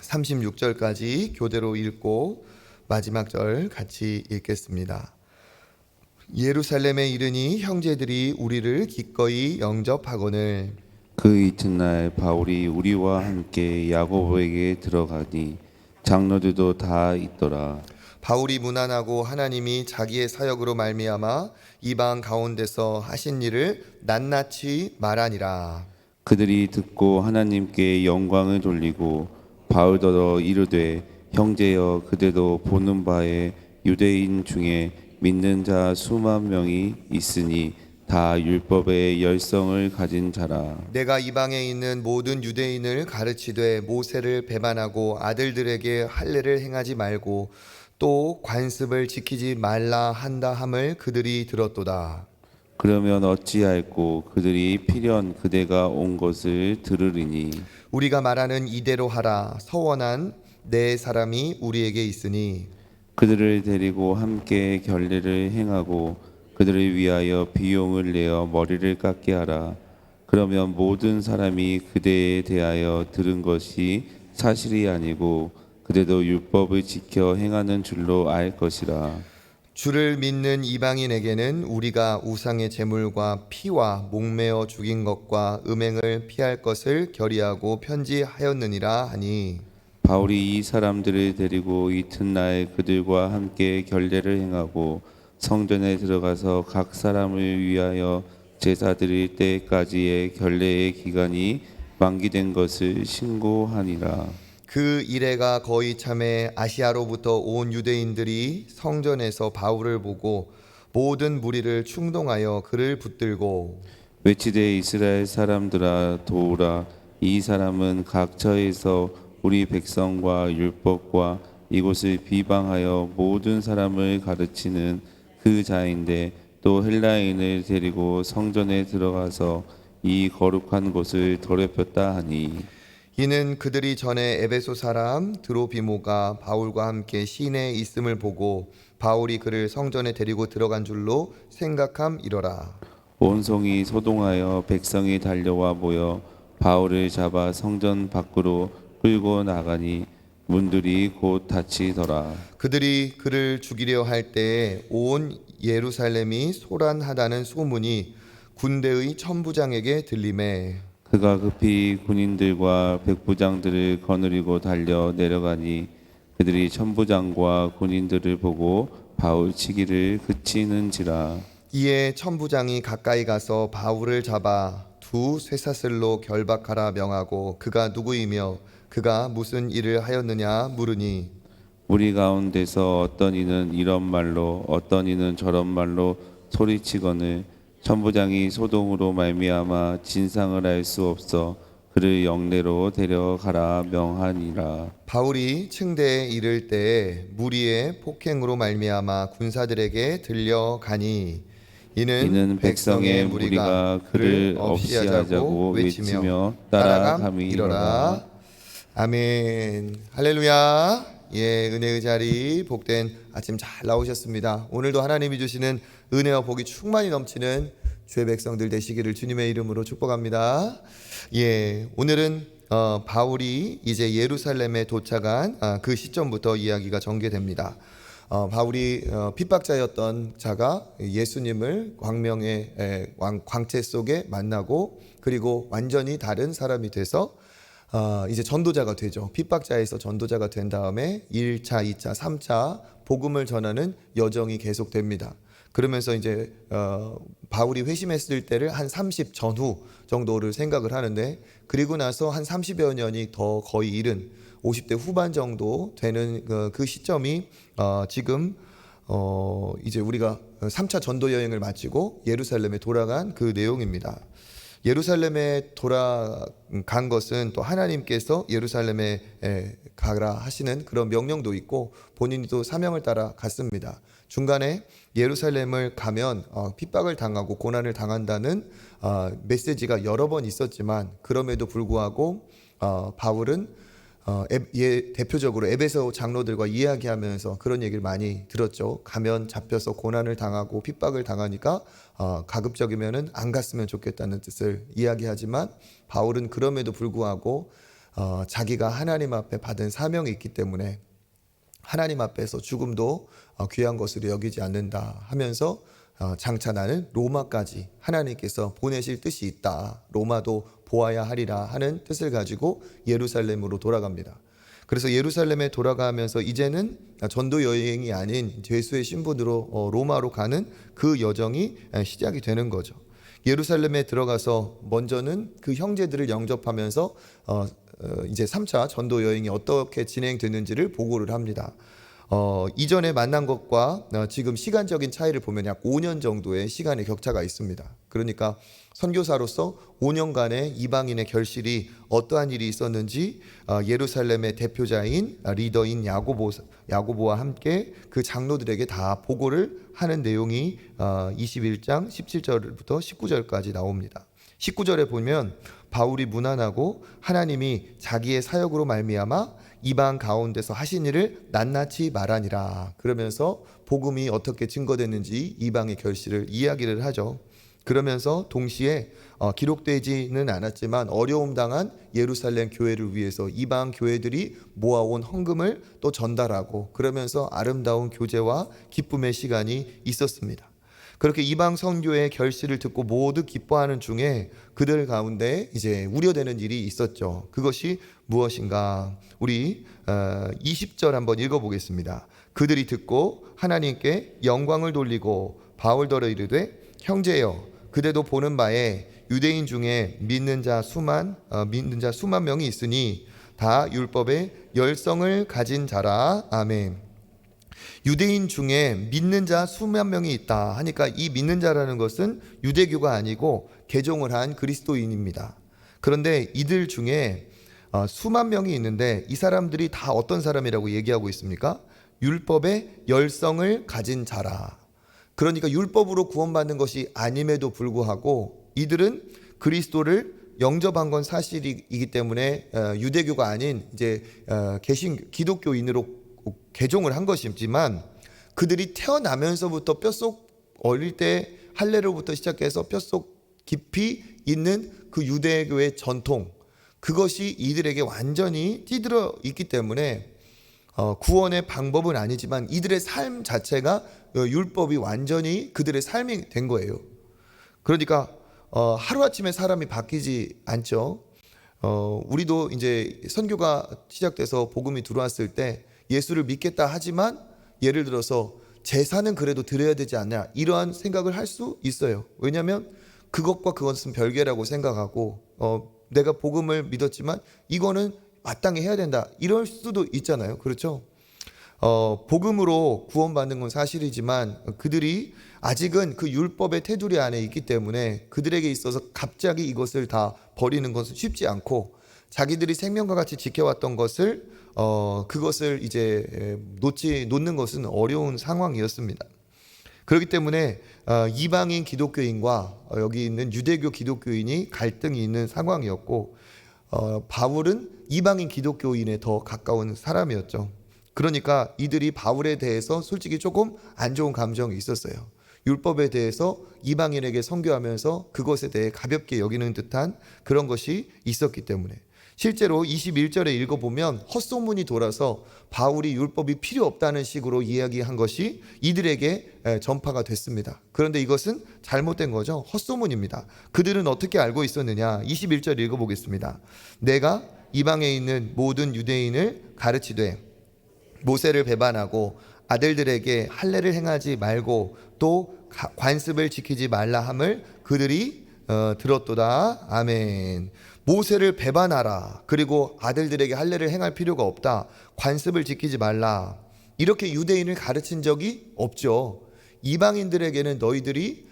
36절까지 교대로 읽고 마지막 절 같이 읽겠습니다. 예루살렘에 이르니 형제들이 우리를 기꺼이 영접하거늘 그 이튿날 바울이 우리와 함께 야고보에게 들어가니 장로들도 다 있더라. 바울이 문안하고 하나님이 자기의 사역으로 말미암아 이방 가운데서 하신 일을 낱낱이 말하니라. 그들이 듣고 하나님께 영광을 돌리고 바울더러 이르되 형제여 그대도 보는 바에 유대인 중에 믿는 자 수만 명이 있으니 다 율법의 열성을 가진 자라. 내가 이방에 있는 모든 유대인을 가르치되 모세를 배반하고 아들들에게 할례를 행하지 말고 또 관습을 지키지 말라 한다 함을 그들이 들었도다. 그러면 어찌할꼬 그들이 필연 그대가 온 것을 들으리니 우리가 말하는 이대로 하라. 서원한 네 사람이 우리에게 있으니 그들을 데리고 함께 결례를 행하고 그들을 위하여 비용을 내어 머리를 깎게 하라. 그러면 모든 사람이 그대에 대하여 들은 것이 사실이 아니고 그대도 율법을 지켜 행하는 줄로 알 것이라. 주를 믿는 이방인에게는 우리가 우상의 제물과 피와 목매어 죽인 것과 음행을 피할 것을 결의하고 편지하였느니라 하니 바울이 이 사람들을 데리고 이튿날 그들과 함께 결례를 행하고 성전에 들어가서 각 사람을 위하여 제사 드릴 때까지의 결례의 기간이 만기된 것을 신고하니라. 그 이래가 거의 참에 아시아로부터 온 유대인들이 성전에서 바울을 보고 모든 무리를 충동하여 그를 붙들고 외치되 이스라엘 사람들아 도우라. 이 사람은 각처에서 우리 백성과 율법과 이곳을 비방하여 모든 사람을 가르치는 그 자인데 또 헬라인을 데리고 성전에 들어가서 이 거룩한 곳을 더럽혔다 하니 이는 그들이 전에 에베소 사람 드로비모가 바울과 함께 시내에 있음을 보고 바울이 그를 성전에 데리고 들어간 줄로 생각함이러라. 온 성이 소동하여 백성이 달려와 모여 바울을 잡아 성전 밖으로 끌고 나가니 문들이 곧 닫히더라. 그들이 그를 죽이려 할 때에 온 예루살렘이 소란하다는 소문이 군대의 천부장에게 들리매 그가 급히 군인들과 백부장들을 거느리고 달려 내려가니 그들이 천부장과 군인들을 보고 바울 치기를 그치는지라. 이에 천부장이 가까이 가서 바울을 잡아 두 쇠사슬로 결박하라 명하고 그가 누구이며 그가 무슨 일을 하였느냐 물으니 우리 가운데서 어떤 이는 이런 말로 어떤 이는 저런 말로 소리치거늘 천부장이 소동으로 말미암아 진상을 알 수 없어 그를 영내로 데려가라 명하니라. 바울이 층대에 이를 때에 무리의 폭행으로 말미암아 군사들에게 들려가니 이는 백성의 무리가 그를 없이 하자고 외치며 따라감이러라. 아멘. 할렐루야. 예, 은혜의 자리 복된 아침 잘 나오셨습니다. 오늘도 하나님이 주시는 은혜와 복이 충만히 넘치는 주의 백성들 되시기를 주님의 이름으로 축복합니다. 예, 오늘은 바울이 이제 예루살렘에 도착한 그 시점부터 이야기가 전개됩니다. 바울이 핍박자였던 자가 예수님을 광명의 광채 속에 만나고 그리고 완전히 다른 사람이 돼서 이제 전도자가 되죠. 핍박자에서 전도자가 된 다음에 1차, 2차, 3차 복음을 전하는 여정이 계속됩니다. 그러면서 이제 바울이 회심했을 때를 한 30 전후 정도를 생각을 하는데 그리고 나서 한 30여 년이 더 거의 이른 50대 후반 정도 되는 그 시점이 지금 이제 우리가 3차 전도 여행을 마치고 예루살렘에 돌아간 그 내용입니다. 예루살렘에 돌아간 것은 또 하나님께서 예루살렘에 가라 하시는 그런 명령도 있고 본인이 또 사명을 따라 갔습니다. 중간에 예루살렘을 가면 핍박을 당하고 고난을 당한다는 메시지가 여러 번 있었지만 그럼에도 불구하고 바울은 대표적으로 에베소 장로들과 이야기하면서 그런 얘기를 많이 들었죠. 가면 잡혀서 고난을 당하고 핍박을 당하니까 가급적이면은 안 갔으면 좋겠다는 뜻을 이야기하지만 바울은 그럼에도 불구하고 자기가 하나님 앞에 받은 사명이 있기 때문에 하나님 앞에서 죽음도 귀한 것으로 여기지 않는다 하면서 장차 나는 로마까지 하나님께서 보내실 뜻이 있다, 로마도 보아야 하리라 하는 뜻을 가지고 예루살렘으로 돌아갑니다. 그래서 예루살렘에 돌아가면서 이제는 전도 여행이 아닌 죄수의 신분으로 로마로 가는 그 여정이 시작이 되는 거죠. 예루살렘에 들어가서 먼저는 그 형제들을 영접하면서 이제 3차 전도 여행이 어떻게 진행되는지를 보고를 합니다. 이전에 만난 것과 지금 시간적인 차이를 보면 약 5년 정도의 시간의 격차가 있습니다. 그러니까 선교사로서 5년간의 이방인의 결실이 어떠한 일이 있었는지 예루살렘의 대표자인 리더인 야고보와 함께 그 장로들에게 다 보고를 하는 내용이 21장 17절부터 19절까지 나옵니다. 19절에 보면 바울이 문안하고 하나님이 자기의 사역으로 말미암아 이방 가운데서 하신 일을 낱낱이 말하니라, 그러면서 복음이 어떻게 증거됐는지 이방의 결실을 이야기를 하죠. 그러면서 동시에 기록되지는 않았지만 어려움 당한 예루살렘 교회를 위해서 이방 교회들이 모아온 헌금을 또 전달하고, 그러면서 아름다운 교제와 기쁨의 시간이 있었습니다. 그렇게 이방 선교의 결실을 듣고 모두 기뻐하는 중에 그들 가운데 이제 우려되는 일이 있었죠. 그것이 무엇인가? 우리 20절 한번 읽어보겠습니다. 그들이 듣고 하나님께 영광을 돌리고 바울더러 이르되 형제여, 그대도 보는 바에 유대인 중에 믿는 자 수만 명이 있으니 다 율법의 열성을 가진 자라. 아멘. 유대인 중에 믿는 자 수만 명이 있다 하니까 이 믿는 자라는 것은 유대교가 아니고 개종을 한 그리스도인입니다. 그런데 이들 중에 수만 명이 있는데 이 사람들이 다 어떤 사람이라고 얘기하고 있습니까? 율법의 열성을 가진 자라. 그러니까 율법으로 구원받는 것이 아님에도 불구하고 이들은 그리스도를 영접한 건 사실이기 때문에 유대교가 아닌 이제 기독교인으로 개종을 한 것이지만, 그들이 태어나면서부터 뼛속 어릴 때 할례로부터 시작해서 뼛속 깊이 있는 그 유대교의 전통, 그것이 이들에게 완전히 찌들어 있기 때문에 구원의 방법은 아니지만 이들의 삶 자체가 율법이 완전히 그들의 삶이 된 거예요. 그러니까 하루아침에 사람이 바뀌지 않죠. 우리도 이제 선교가 시작돼서 복음이 들어왔을 때 예수를 믿겠다 하지만 예를 들어서 제사는 그래도 드려야 되지 않냐, 이러한 생각을 할 수 있어요. 왜냐하면 그것과 그것은 별개라고 생각하고 내가 복음을 믿었지만 이거는 마땅히 해야 된다, 이럴 수도 있잖아요. 그렇죠? 복음으로 구원받는 건 사실이지만 그들이 아직은 그 율법의 테두리 안에 있기 때문에 그들에게 있어서 갑자기 이것을 다 버리는 것은 쉽지 않고, 자기들이 생명과 같이 지켜왔던 것을 그것을 이제 놓는 것은 어려운 상황이었습니다. 그렇기 때문에 이방인 기독교인과 여기 있는 유대교 기독교인이 갈등이 있는 상황이었고, 바울은 이방인 기독교인에 더 가까운 사람이었죠. 그러니까 이들이 바울에 대해서 솔직히 조금 안 좋은 감정이 있었어요. 율법에 대해서 이방인에게 선교하면서 그것에 대해 가볍게 여기는 듯한 그런 것이 있었기 때문에, 실제로 21절에 읽어보면 헛소문이 돌아서 바울이 율법이 필요 없다는 식으로 이야기한 것이 이들에게 전파가 됐습니다. 그런데 이것은 잘못된 거죠. 헛소문입니다. 그들은 어떻게 알고 있었느냐? 21절 읽어보겠습니다. 내가 이방에 있는 모든 유대인을 가르치되 모세를 배반하고 아들들에게 할례를 행하지 말고 또 관습을 지키지 말라 함을 그들이 들었도다. 아멘. 모세를 배반하라, 그리고 아들들에게 할례를 행할 필요가 없다, 관습을 지키지 말라, 이렇게 유대인을 가르친 적이 없죠. 이방인들에게는 너희들이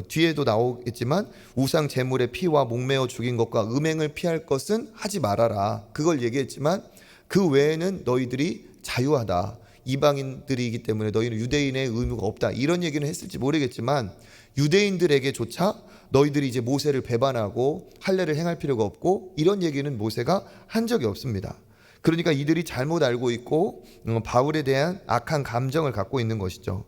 뒤에도 나오겠지만 우상 제물의 피와 목매어 죽인 것과 음행을 피할 것은 하지 말아라, 그걸 얘기했지만 그 외에는 너희들이 자유하다, 이방인들이기 때문에 너희는 유대인의 의무가 없다, 이런 얘기는 했을지 모르겠지만 유대인들에게조차 너희들이 이제 모세를 배반하고 할례를 행할 필요가 없고 이런 얘기는 모세가 한 적이 없습니다. 그러니까 이들이 잘못 알고 있고 바울에 대한 악한 감정을 갖고 있는 것이죠.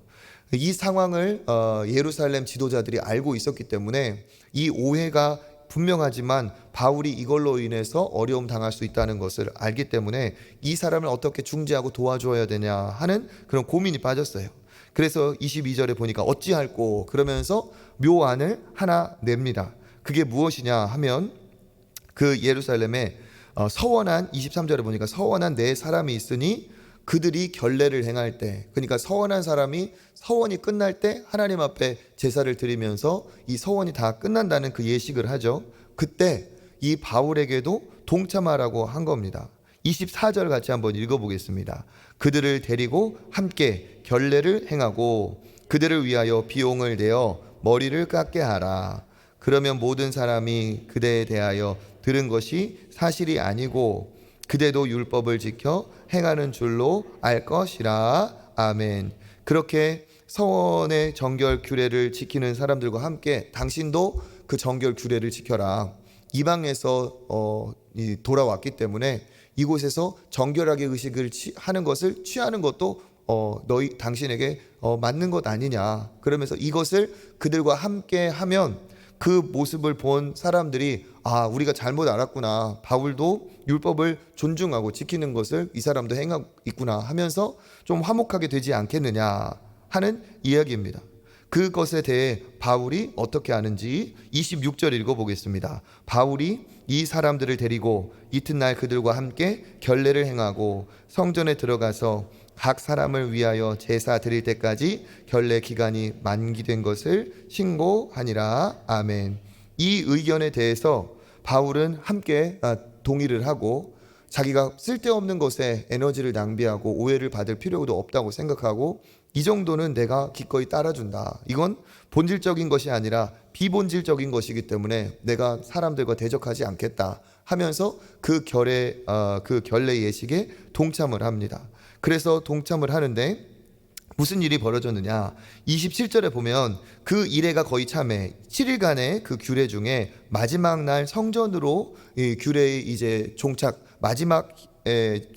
이 상황을 예루살렘 지도자들이 알고 있었기 때문에 이 오해가 분명하지만 바울이 이걸로 인해서 어려움 당할 수 있다는 것을 알기 때문에 이 사람을 어떻게 중재하고 도와줘야 되냐 하는 그런 고민이 빠졌어요. 그래서 22절에 보니까 어찌할꼬 그러면서 묘안을 하나 냅니다. 그게 무엇이냐 하면 그 예루살렘에 서원한 23절에 보니까 서원한 네 사람이 있으니 그들이 결례를 행할 때, 그러니까 서원한 사람이 서원이 끝날 때 하나님 앞에 제사를 드리면서 이 서원이 다 끝난다는 그 예식을 하죠. 그때 이 바울에게도 동참하라고 한 겁니다. 24절 같이 한번 읽어보겠습니다. 그들을 데리고 함께 결례를 행하고 그들을 위하여 비용을 내어 머리를 깎게 하라. 그러면 모든 사람이 그대에 대하여 들은 것이 사실이 아니고 그대도 율법을 지켜 행하는 줄로 알 것이라. 아멘. 그렇게 서원의 정결 규례를 지키는 사람들과 함께 당신도 그 정결 규례를 지켜라. 이방에서 돌아왔기 때문에 이곳에서 정결하게 의식을 하는 것을 취하는 것도 너희 당신에게 맞는 것 아니냐. 그러면서 이것을 그들과 함께 하면 그 모습을 본 사람들이 우리가 잘못 알았구나. 바울도 율법을 존중하고 지키는 것을 이 사람도 행하고 있구나 하면서 좀 화목하게 되지 않겠느냐 하는 이야기입니다. 그것에 대해 바울이 어떻게 하는지 26절 읽어보겠습니다. 바울이 이 사람들을 데리고 이튿날 그들과 함께 결례를 행하고 성전에 들어가서 각 사람을 위하여 제사 드릴 때까지 결례 기간이 만기된 것을 신고하니라. 아멘. 이 의견에 대해서 바울은 함께 동의를 하고 자기가 쓸데없는 것에 에너지를 낭비하고 오해를 받을 필요도 없다고 생각하고 이 정도는 내가 기꺼이 따라준다. 이건 본질적인 것이 아니라 비본질적인 것이기 때문에 내가 사람들과 대적하지 않겠다 하면서 그 결례 예식에 동참을 합니다. 그래서 동참을 하는데 무슨 일이 벌어졌느냐. 27절에 보면 그 이래가 거의 참해 7일간의 그 규례 중에 마지막 날 성전으로 이 규례의 이제 종착 마지막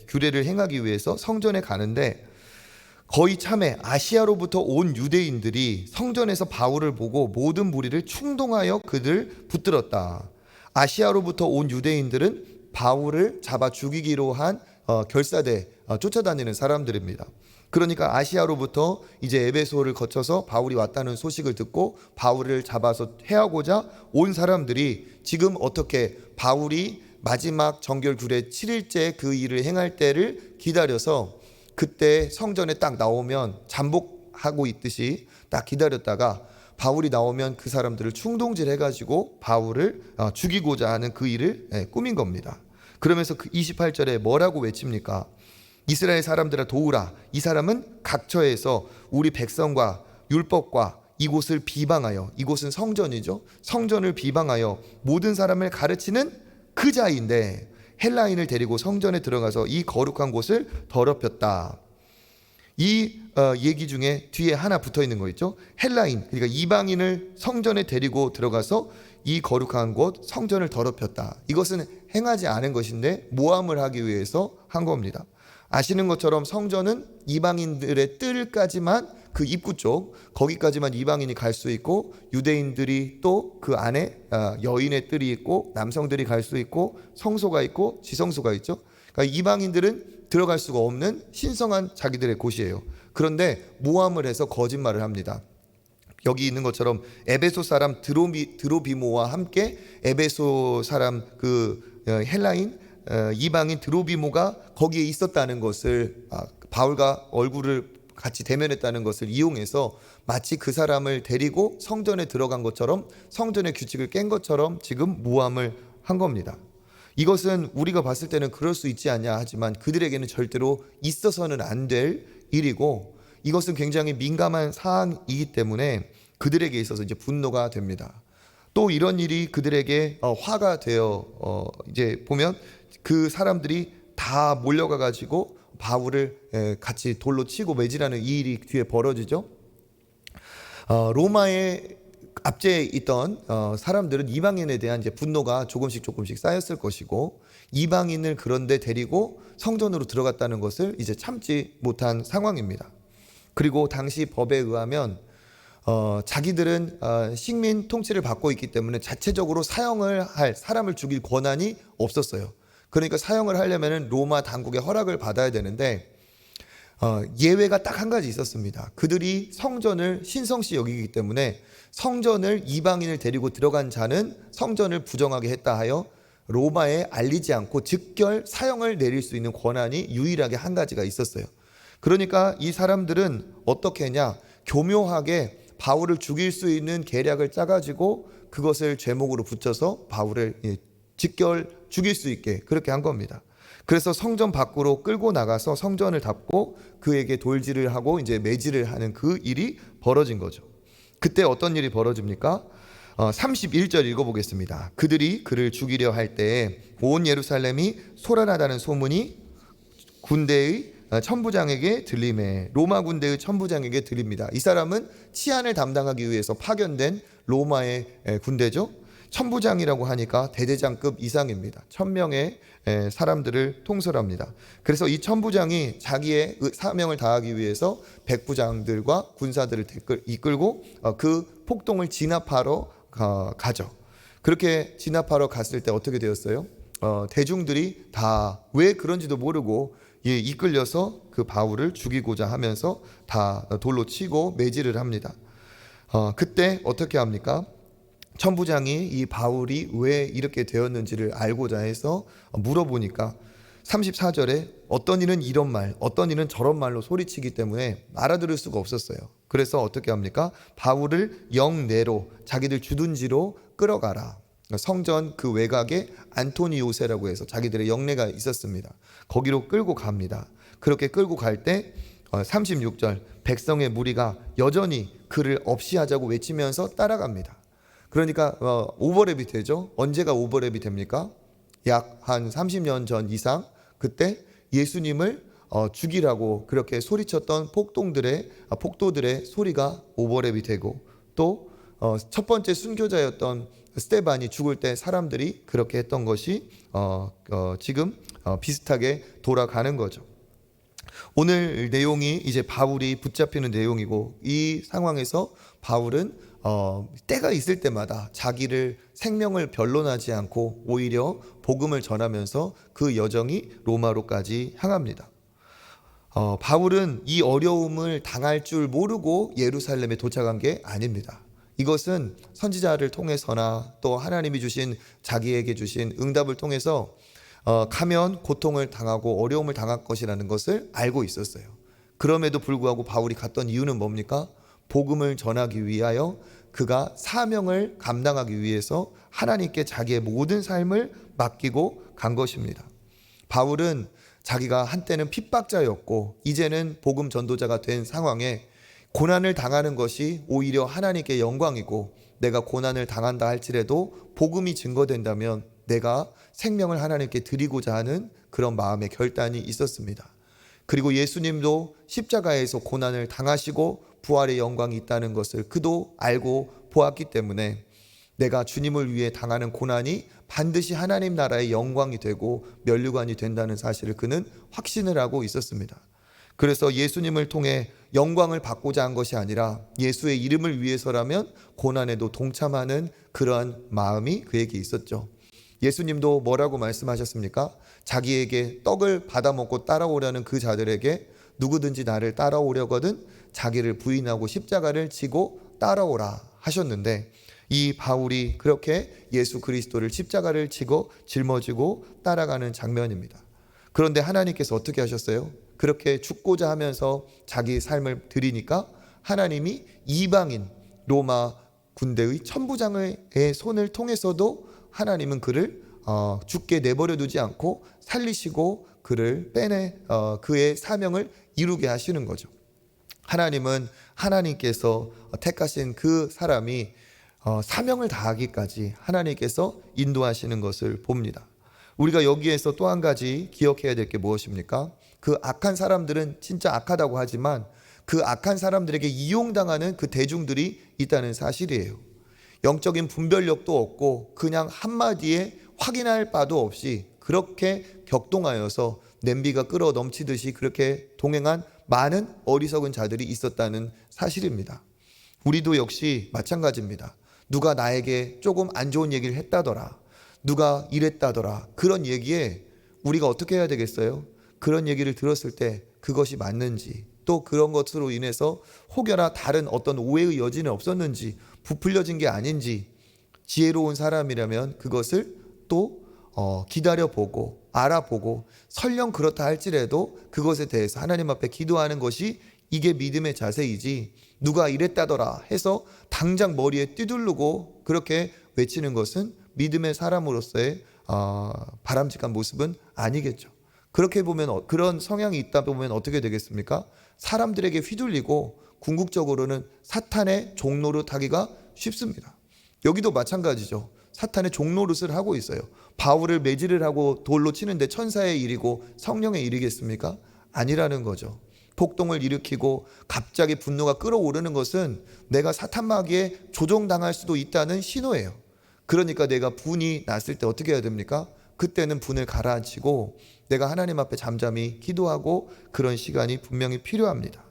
규례를 행하기 위해서 성전에 가는데 거의 참해 아시아로부터 온 유대인들이 성전에서 바울을 보고 모든 무리를 충동하여 그들 붙들었다. 아시아로부터 온 유대인들은 바울을 잡아 죽이기로 한 결사대 쫓아다니는 사람들입니다. 그러니까 아시아로부터 이제 에베소를 거쳐서 바울이 왔다는 소식을 듣고 바울을 잡아서 해하고자 온 사람들이 지금 어떻게 바울이 마지막 정결 규례 7일째 그 일을 행할 때를 기다려서 그때 성전에 딱 나오면 잠복하고 있듯이 딱 기다렸다가 바울이 나오면 그 사람들을 충동질 해가지고 바울을 죽이고자 하는 그 일을 꾸민 겁니다. 그러면서 그 28절에 뭐라고 외칩니까? 이스라엘 사람들아 도우라. 이 사람은 각처에서 우리 백성과 율법과 이곳을 비방하여, 이곳은 성전이죠. 성전을 비방하여 모든 사람을 가르치는 그 자인데 헬라인을 데리고 성전에 들어가서 이 거룩한 곳을 더럽혔다. 이 얘기 중에 뒤에 하나 붙어 있는 거 있죠. 헬라인, 그러니까 이방인을 성전에 데리고 들어가서 이 거룩한 곳 성전을 더럽혔다. 이것은 행하지 않은 것인데 모함을 하기 위해서 한 겁니다. 아시는 것처럼 성전은 이방인들의 뜰까지만 그 입구 쪽 거기까지만 이방인이 갈 수 있고 유대인들이 또 그 안에 여인의 뜰이 있고 남성들이 갈 수 있고 성소가 있고 지성소가 있죠. 그러니까 이방인들은 들어갈 수가 없는 신성한 자기들의 곳이에요. 그런데 모함을 해서 거짓말을 합니다. 여기 있는 것처럼 에베소 사람 드로비모와 함께 에베소 사람 그 헬라인 이방인 드로비모가 거기에 있었다는 것을 바울과 얼굴을 같이 대면했다는 것을 이용해서 마치 그 사람을 데리고 성전에 들어간 것처럼 성전의 규칙을 깬 것처럼 지금 모함을 한 겁니다. 이것은 우리가 봤을 때는 그럴 수 있지 않냐 하지만 그들에게는 절대로 있어서는 안 될 일이고 이것은 굉장히 민감한 사항이기 때문에 그들에게 있어서 이제 분노가 됩니다. 또 이런 일이 그들에게 화가 되어 이제 보면 그 사람들이 다 몰려가 가지고 바울을 같이 돌로 치고 매질하는 이 일이 뒤에 벌어지죠. 로마의 압제에 있던 사람들은 이방인에 대한 이제 분노가 조금씩 쌓였을 것이고 이방인을 그런데 데리고 성전으로 들어갔다는 것을 이제 참지 못한 상황입니다. 그리고 당시 법에 의하면 자기들은 식민 통치를 받고 있기 때문에 자체적으로 사형을 할 사람을 죽일 권한이 없었어요. 그러니까 사형을 하려면 로마 당국의 허락을 받아야 되는데 예외가 딱 한 가지 있었습니다. 그들이 성전을 신성시 여기기 때문에 성전을 이방인을 데리고 들어간 자는 성전을 부정하게 했다 하여 로마에 알리지 않고 즉결 사형을 내릴 수 있는 권한이 유일하게 한 가지가 있었어요. 그러니까 이 사람들은 어떻게 했냐, 교묘하게 바울을 죽일 수 있는 계략을 짜가지고 그것을 죄목으로 붙여서 바울을 즉결 죽일 수 있게 그렇게 한 겁니다. 그래서 성전 밖으로 끌고 나가서 성전을 닫고 그에게 돌질을 하고 이제 매질을 하는 그 일이 벌어진 거죠. 그때 어떤 일이 벌어집니까? 31절 읽어보겠습니다. 그들이 그를 죽이려 할 때에 온 예루살렘이 소란하다는 소문이 군대의 천부장에게 들림에, 로마 군대의 천부장에게 들립니다. 이 사람은 치안을 담당하기 위해서 파견된 로마의 군대죠. 천부장이라고 하니까 대대장급 이상입니다. 1000명의 사람들을 통솔합니다. 그래서 이 천부장이 자기의 사명을 다하기 위해서 백부장들과 군사들을 이끌고 그 폭동을 진압하러 가죠. 그렇게 진압하러 갔을 때 어떻게 되었어요? 대중들이 다 왜 그런지도 모르고 이끌려서 그 바울을 죽이고자 하면서 다 돌로 치고 매질을 합니다. 그때 어떻게 합니까? 천부장이 이 바울이 왜 이렇게 되었는지를 알고자 해서 물어보니까 34절에 어떤 이는 이런 말, 어떤 이는 저런 말로 소리치기 때문에 알아들을 수가 없었어요. 그래서 어떻게 합니까? 바울을 영내로 자기들 주둔지로 끌어가라. 성전 그 외곽에 안토니오세라고 해서 자기들의 영내가 있었습니다. 거기로 끌고 갑니다. 그렇게 끌고 갈 때 36절 백성의 무리가 여전히 그를 없이 하자고 외치면서 따라갑니다. 그러니까 오버랩이 되죠. 언제가 오버랩이 됩니까? 약 한 30년 전 이상 그때 예수님을 죽이라고 그렇게 소리쳤던 폭도들의 소리가 오버랩이 되고 또 첫 번째 순교자였던 스데반이 죽을 때 사람들이 그렇게 했던 것이 지금 비슷하게 돌아가는 거죠. 오늘 내용이 이제 바울이 붙잡히는 내용이고 이 상황에서 바울은 때가 있을 때마다 자기를 생명을 변론하지 않고 오히려 복음을 전하면서 그 여정이 로마로까지 향합니다. 바울은 이 어려움을 당할 줄 모르고 예루살렘에 도착한 게 아닙니다. 이것은 선지자를 통해서나 또 하나님이 주신 자기에게 주신 응답을 통해서 가면 고통을 당하고 어려움을 당할 것이라는 것을 알고 있었어요. 그럼에도 불구하고 바울이 갔던 이유는 뭡니까? 복음을 전하기 위하여 그가 사명을 감당하기 위해서 하나님께 자기의 모든 삶을 맡기고 간 것입니다. 바울은 자기가 한때는 핍박자였고 이제는 복음 전도자가 된 상황에 고난을 당하는 것이 오히려 하나님께 영광이고 내가 고난을 당한다 할지라도 복음이 증거된다면 내가 생명을 하나님께 드리고자 하는 그런 마음의 결단이 있었습니다. 그리고 예수님도 십자가에서 고난을 당하시고 부활의 영광이 있다는 것을 그도 알고 보았기 때문에 내가 주님을 위해 당하는 고난이 반드시 하나님 나라의 영광이 되고 면류관이 된다는 사실을 그는 확신을 하고 있었습니다. 그래서 예수님을 통해 영광을 받고자 한 것이 아니라 예수의 이름을 위해서라면 고난에도 동참하는 그러한 마음이 그에게 있었죠. 예수님도 뭐라고 말씀하셨습니까? 자기에게 떡을 받아먹고 따라오려는 그 자들에게 누구든지 나를 따라오려거든 자기를 부인하고 십자가를 지고 따라오라 하셨는데 이 바울이 그렇게 예수 그리스도를 십자가를 지고 짊어지고 따라가는 장면입니다. 그런데 하나님께서 어떻게 하셨어요? 그렇게 죽고자 하면서 자기 삶을 드리니까 하나님이 이방인 로마 군대의 천부장의 손을 통해서도 하나님은 그를 죽게 내버려 두지 않고 살리시고 그를 그의 사명을 이루게 하시는 거죠. 하나님은 하나님께서 택하신 그 사람이 사명을 다하기까지 하나님께서 인도하시는 것을 봅니다. 우리가 여기에서 또 한 가지 기억해야 될 게 무엇입니까? 그 악한 사람들은 진짜 악하다고 하지만 그 악한 사람들에게 이용당하는 그 대중들이 있다는 사실이에요. 영적인 분별력도 없고 그냥 한마디에 확인할 바도 없이 그렇게 격동하여서 냄비가 끓어 넘치듯이 그렇게 동행한 많은 어리석은 자들이 있었다는 사실입니다. 우리도 역시 마찬가지입니다. 누가 나에게 조금 안 좋은 얘기를 했다더라, 누가 이랬다더라, 그런 얘기에 우리가 어떻게 해야 되겠어요? 그런 얘기를 들었을 때 그것이 맞는지, 또 그런 것으로 인해서 혹여나 다른 어떤 오해의 여지는 없었는지, 부풀려진 게 아닌지, 지혜로운 사람이라면 그것을 또 기다려보고 알아보고, 설령 그렇다 할지라도 그것에 대해서 하나님 앞에 기도하는 것이 이게 믿음의 자세이지, 누가 이랬다더라 해서 당장 머리에 띠두르고 그렇게 외치는 것은 믿음의 사람으로서의 바람직한 모습은 아니겠죠. 그렇게 보면, 그런 성향이 있다 보면 어떻게 되겠습니까? 사람들에게 휘둘리고 궁극적으로는 사탄의 종노릇 하기가 쉽습니다. 여기도 마찬가지죠. 사탄의 종노릇을 하고 있어요. 바울을 매질을 하고 돌로 치는데 천사의 일이고 성령의 일이겠습니까? 아니라는 거죠. 폭동을 일으키고 갑자기 분노가 끓어오르는 것은 내가 사탄 마귀에 조종당할 수도 있다는 신호예요. 그러니까 내가 분이 났을 때 어떻게 해야 됩니까? 그때는 분을 가라앉히고 내가 하나님 앞에 잠잠히 기도하고, 그런 시간이 분명히 필요합니다.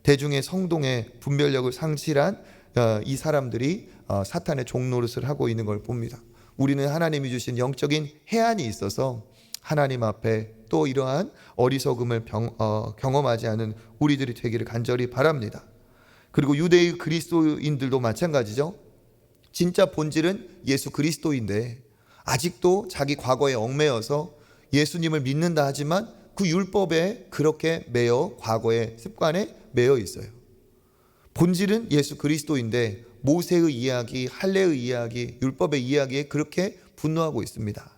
대중의 성동의 분별력을 상실한 이 사람들이 사탄의 종노릇을 하고 있는 걸 봅니다. 우리는 하나님이 주신 영적인 해안이 있어서 하나님 앞에 또 이러한 어리석음을 경험하지 않은 우리들이 되기를 간절히 바랍니다. 그리고 유대의 그리스도인들도 마찬가지죠. 진짜 본질은 예수 그리스도인데 아직도 자기 과거에 얽매여서 예수님을 믿는다 하지만 그 율법에 그렇게 매여, 과거의 습관에 매여 있어요. 본질은 예수 그리스도인데 모세의 이야기, 할례의 이야기, 율법의 이야기에 그렇게 분노하고 있습니다.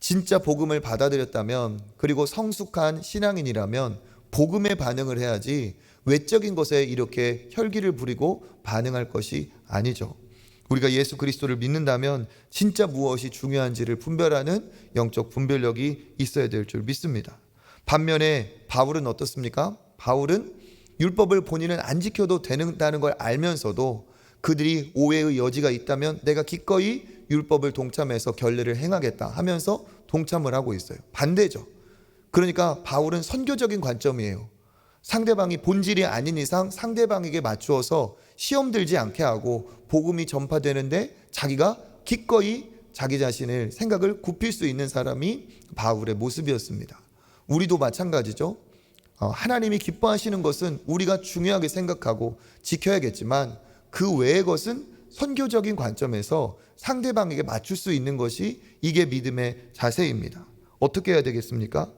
진짜 복음을 받아들였다면, 그리고 성숙한 신앙인이라면 복음에 반응을 해야지 외적인 것에 이렇게 혈기를 부리고 반응할 것이 아니죠. 우리가 예수 그리스도를 믿는다면 진짜 무엇이 중요한지를 분별하는 영적 분별력이 있어야 될 줄 믿습니다. 반면에 바울은 어떻습니까? 바울은 율법을 본인은 안 지켜도 된다는 걸 알면서도 그들이 오해의 여지가 있다면 내가 기꺼이 율법을 동참해서 결례를 행하겠다 하면서 동참을 하고 있어요. 반대죠. 그러니까 바울은 선교적인 관점이에요. 상대방이 본질이 아닌 이상 상대방에게 맞추어서 시험 들지 않게 하고 복음이 전파되는데 자기가 기꺼이 자기 자신을 생각을 굽힐 수 있는 사람이 바울의 모습이었습니다. 우리도 마찬가지죠. 하나님이 기뻐하시는 것은 우리가 중요하게 생각하고 지켜야겠지만 그 외의 것은 선교적인 관점에서 상대방에게 맞출 수 있는 것이 이게 믿음의 자세입니다. 어떻게 해야 되겠습니까?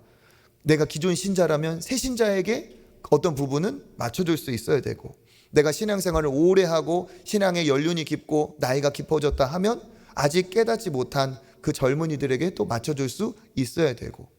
내가 기존 신자라면 새 신자에게 어떤 부분은 맞춰줄 수 있어야 되고, 내가 신앙생활을 오래 하고 신앙의 연륜이 깊고 나이가 깊어졌다 하면 아직 깨닫지 못한 그 젊은이들에게 또 맞춰줄 수 있어야 되고,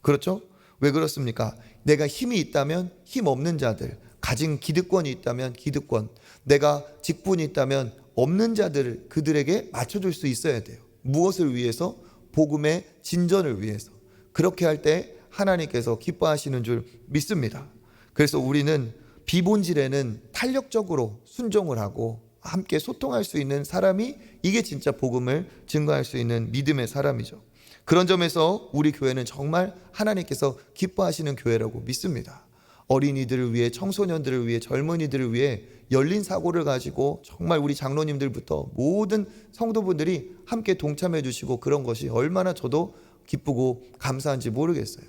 그렇죠? 왜 그렇습니까? 내가 힘이 있다면 힘 없는 자들, 가진 기득권이 있다면 기득권, 내가 직분이 있다면 없는 자들, 그들에게 맞춰줄 수 있어야 돼요. 무엇을 위해서? 복음의 진전을 위해서. 그렇게 할 때 하나님께서 기뻐하시는 줄 믿습니다. 그래서 우리는 비본질에는 탄력적으로 순종을 하고 함께 소통할 수 있는 사람이, 이게 진짜 복음을 증거할 수 있는 믿음의 사람이죠. 그런 점에서 우리 교회는 정말 하나님께서 기뻐하시는 교회라고 믿습니다. 어린이들을 위해, 청소년들을 위해, 젊은이들을 위해 열린 사고를 가지고 정말 우리 장로님들부터 모든 성도분들이 함께 동참해 주시고, 그런 것이 얼마나 저도 기쁘고 감사한지 모르겠어요.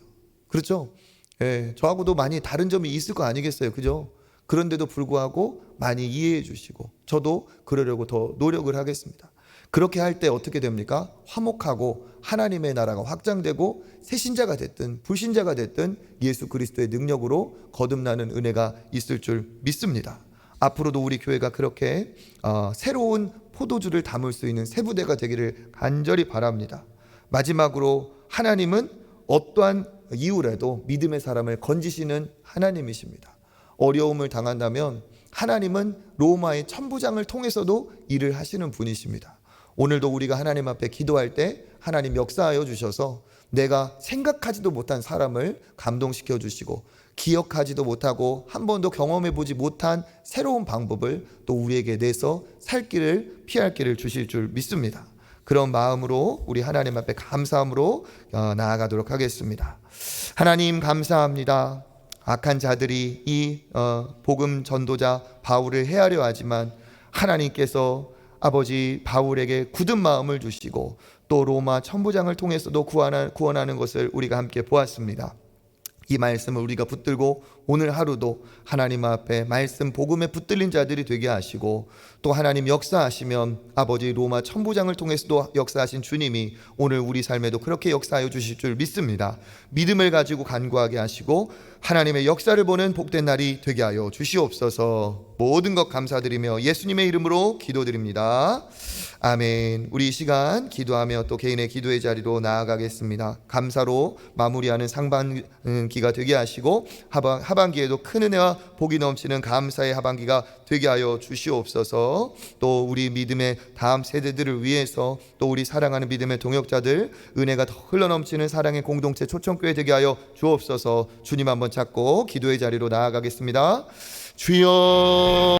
그렇죠? 예, 저하고도 많이 다른 점이 있을 거 아니겠어요? 그죠? 그런데도 불구하고 많이 이해해 주시고, 저도 그러려고 더 노력을 하겠습니다. 그렇게 할 때 어떻게 됩니까? 화목하고 하나님의 나라가 확장되고 새신자가 됐든 불신자가 됐든 예수 그리스도의 능력으로 거듭나는 은혜가 있을 줄 믿습니다. 앞으로도 우리 교회가 그렇게 새로운 포도주를 담을 수 있는 새 부대가 되기를 간절히 바랍니다. 마지막으로, 하나님은 어떠한 이유라도 믿음의 사람을 건지시는 하나님이십니다. 어려움을 당한다면 하나님은 로마의 천부장을 통해서도 일을 하시는 분이십니다. 오늘도 우리가 하나님 앞에 기도할 때 하나님 역사하여 주셔서 내가 생각하지도 못한 사람을 감동시켜 주시고, 기억하지도 못하고 한 번도 경험해 보지 못한 새로운 방법을 또 우리에게 내서 살 길을, 피할 길을 주실 줄 믿습니다. 그런 마음으로 우리 하나님 앞에 감사함으로 나아가도록 하겠습니다. 하나님 감사합니다. 악한 자들이 이 복음 전도자 바울을 해하려 하지만 하나님께서 아버지 바울에게 굳은 마음을 주시고 또 로마 천부장을 통해서도 구원하는 것을 우리가 함께 보았습니다. 이 말씀을 우리가 붙들고 오늘 하루도 하나님 앞에 말씀 복음에 붙들린 자들이 되게 하시고 또 하나님 역사하시면 아버지 로마 천부장을 통해서도 역사하신 주님이 오늘 우리 삶에도 그렇게 역사하여 주실 줄 믿습니다. 믿음을 가지고 간구하게 하시고 하나님의 역사를 보는 복된 날이 되게 하여 주시옵소서. 모든 것 감사드리며 예수님의 이름으로 기도드립니다. 아멘. 우리 이 시간 기도하며 또 개인의 기도의 자리로 나아가겠습니다. 감사로 마무리하는 상반기가 되게 하시고 하반기에도 큰 은혜와 복이 넘치는 감사의 하반기가 되게 하여 주시옵소서. 또 우리 믿음의 다음 세대들을 위해서 또 우리 사랑하는 믿음의 동역자들 은혜가 더 흘러넘치는 사랑의 공동체 초청교회 되게 하여 주옵소서. 주님 한번 찾고 기도의 자리로 나아가겠습니다. 주여